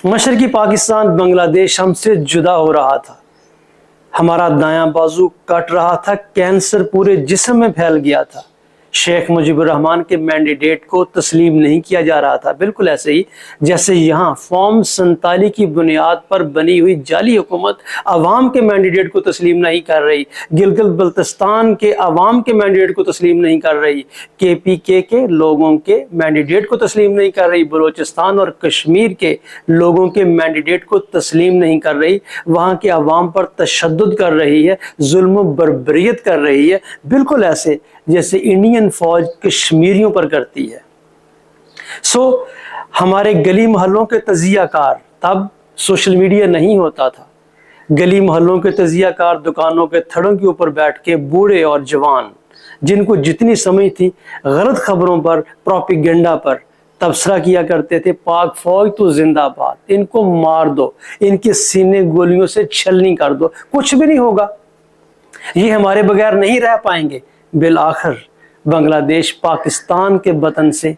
मशरकी पाकिस्तान बांग्लादेश हमसे जुदा हो रहा था। हमारा दायां बाजू कट रहा था, कैंसर पूरे जिस्म में फैल गया था। शेख मुजीबुर रहमान के मैंडेट को तस्लीम नहीं किया जा रहा था। बिल्कुल ऐसे ही जैसे यहाँ फॉर्म 47 की बुनियाद पर बनी हुई जाली हुकूमत अवाम के मैंडेट को तस्लीम नहीं कर रही, गिलगित बल्तिस्तान के अवाम के मैंडेट को तस्लीम नहीं कर रही, KPK के लोगों के मैंडेट को तस्लीम नहीं कर रही, बलूचिस्तान और कश्मीर के लोगों के मैंडेट को तस्लीम नहीं कर रही, वहाँ के अवाम पर तशद्दुद कर रही है, जुल्म बर्बरियत कर रही है, बिल्कुल ऐसे जैसे इंडियन फौज कश्मीरियों पर करती है। हमारे गली मोहल्लों के तजियाकार, तब सोशल मीडिया नहीं होता था, गली मोहल्लों के तजियाकार दुकानों के थड़ों के ऊपर बैठ के बूढ़े और जवान जिनको जितनी समझ थी गलत खबरों पर, प्रोपेगेंडा पर तबसरा किया करते थे। पाक फौज तो जिंदाबाद, इनको मार दो, इनके सीने गोलियों से छलनी कर दो, कुछ भी नहीं होगा, ये हमारे बगैर नहीं रह पाएंगे। बिल आखिर बांग्लादेश पाकिस्तान के वतन से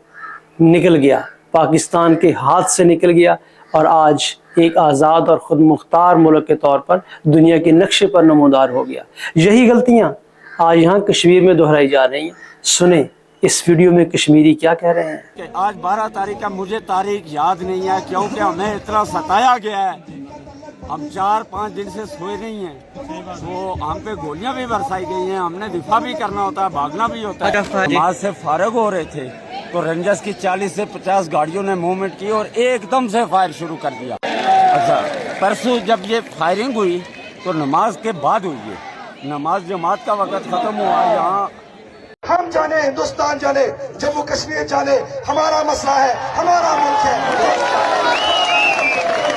निकल गया, पाकिस्तान के हाथ से निकल गया और आज एक आज़ाद और ख़ुद मुख्तार मुल्क के तौर पर दुनिया के नक्शे पर नमूदार हो गया। यही गलतियाँ आज यहाँ कश्मीर में दोहराई जा रही हैं। सुने इस वीडियो में कश्मीरी क्या कह रहे हैं। आज 12 तारीख का मुझे तारीख याद नहीं है क्योंकि हमें इतना सताया गया है। हम 4-5 दिन से सोए नहीं हैं, तो हम पे गोलियां भी बरसाई गई हैं। हमने दिफा भी करना होता है, भागना भी होता है। नमाज से फारग हो रहे थे तो रेंजर्स की 40 से 50 गाड़ियों ने मूवमेंट की और एकदम से फायर शुरू कर दिया। अच्छा, परसों जब ये फायरिंग हुई तो नमाज के बाद हुई है, नमाज जमात का वक्त खत्म हुआ। यहाँ हम जाने, हिंदुस्तान जाने, जम्मू कश्मीर जाने, हमारा मसला है, हमारा मुल्क है।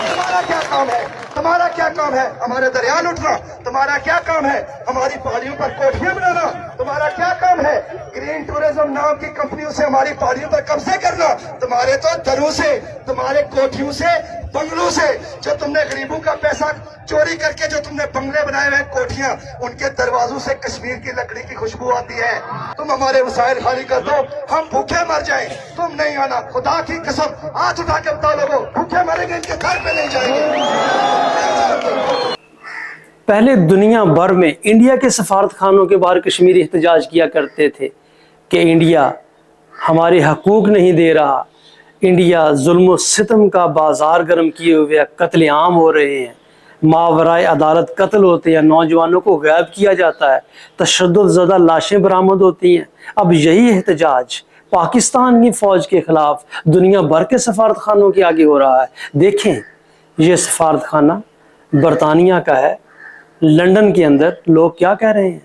तुम्हारा क्या काम है, तुम्हारा क्या काम है हमारे दरिया लुटना, तुम्हारा क्या काम है हमारी पहाड़ियों पर कोठियां बनाना, तुम्हारा क्या काम है ग्रीन टूरिज्म नाम की कंपनियों से हमारी पहाड़ियों पर कब्जे करना, तुम्हारे तो दरों से, तुम्हारे कोठियों से, बंगलों से, जो तुमने गरीबों का पैसा चोरी करके जो तुमने बंगले बनाए हुए कोठियां, उनके दरवाजों से कश्मीर की लकड़ी की खुशबू आती है। तुम हमारे वसाइल खाली कर दो, हम भूखे मर जाएं, तुम नहीं आना। खुदा की कसम, हाथ उठा के बता लोगों, भूखे मरेंगे, इनके घर पे नहीं जाएंगे। पहले दुनिया भर में इंडिया के सफारत खानों के बाहर कश्मीरी एहतजाज किया करते थे कि इंडिया हमारे हकूक नहीं दे रहा, इंडिया जुल्म सितम का बाजार गर्म किए हुए कत्ले आम हो रहे हैं, मावराए अदालत कत्ल होते हैं, नौजवानों को गायब किया जाता है, तशद्दुद ज़दा लाशें बरामद होती हैं। अब यही एहतजाज पाकिस्तान की फ़ौज के ख़िलाफ़ दुनिया भर के सफारत खानों के आगे हो रहा है। देखें, ये सफारत खाना बरतानिया का है, लंदन के अंदर लोग क्या कह रहे हैं।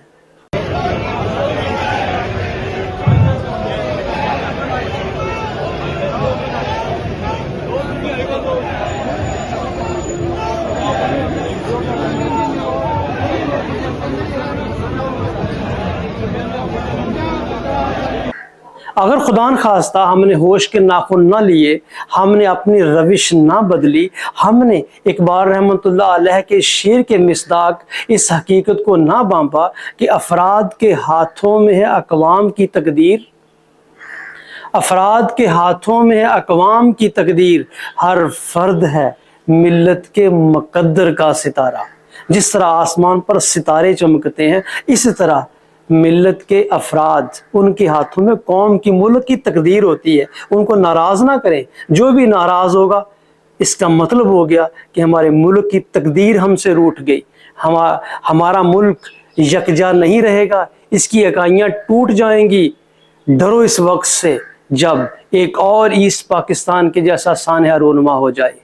अगर खुदा न खास्ता हमने होश के नाखुन ना लिए, हमने अपनी रविश ना बदली, हमने इकबाल रहमतुल्लाह अलैह के शेर के मिसदाक इस हकीकत को ना बांपा कि अफराद के हाथों में है अक़वाम की तकदीर, अफराद के हाथों में है अक़वाम की तकदीर, हर फर्द है मिल्लत के मुक़द्दर का सितारा। जिस तरह आसमान पर सितारे चमकते हैं, इस तरह मिल्लत के अफराद, उनके हाथों में कौम की मुल्क की तकदीर होती है। उनको नाराज़ ना करें, जो भी नाराज़ होगा इसका मतलब हो गया कि हमारे मुल्क की तकदीर हमसे रूठ गई, हमारा मुल्क यकजा नहीं रहेगा, इसकी इकाइयाँ टूट जाएंगी। डरो इस वक्त से जब एक और ईस्ट पाकिस्तान के जैसा सानहा रोनुमा हो जाए।